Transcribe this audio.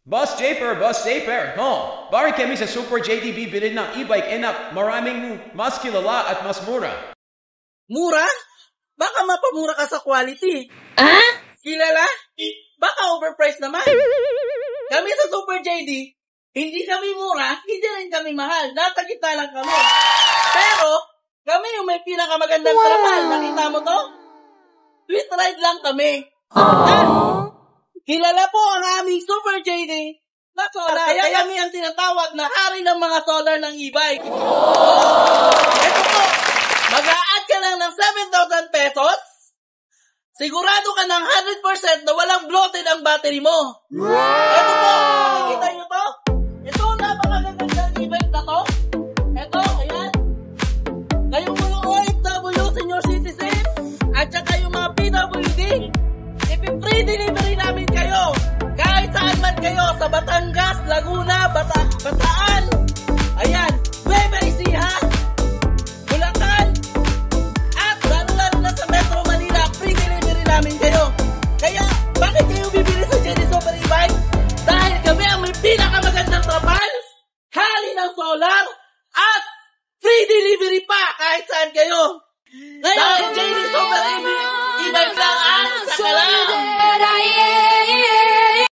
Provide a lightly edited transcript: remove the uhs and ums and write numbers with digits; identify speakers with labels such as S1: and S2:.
S1: Boss Japer, no. Bakit kami sa Super JDB bilid ng e-bike na maraming mas kilala at mas mura?
S2: Mura? Baka mapamura ka sa quality. Kilala? Baka overpriced naman. Kami sa Super JD, hindi kami mura, hindi rin kami mahal. Nasa gitna lang kami. Pero, kami yung may pinakamagandang trapal. Nakita mo to? Sweet ride lang kami. Kilala po ang aming Super JD na solar. Kaya kami ang tinatawag na hari ng mga solar ng e-bike. Ito po, mag-a-add ka lang ng 7,000 pesos, sigurado ka ng 100% na walang bloated ang battery mo. Ito po, makikita nyo to? Ito, napakagandang e-bike na to. Ito, ayan. Kayong mga OFW, senior citizen, at saka yung mga PWD, ipi-free delivery namin kayo.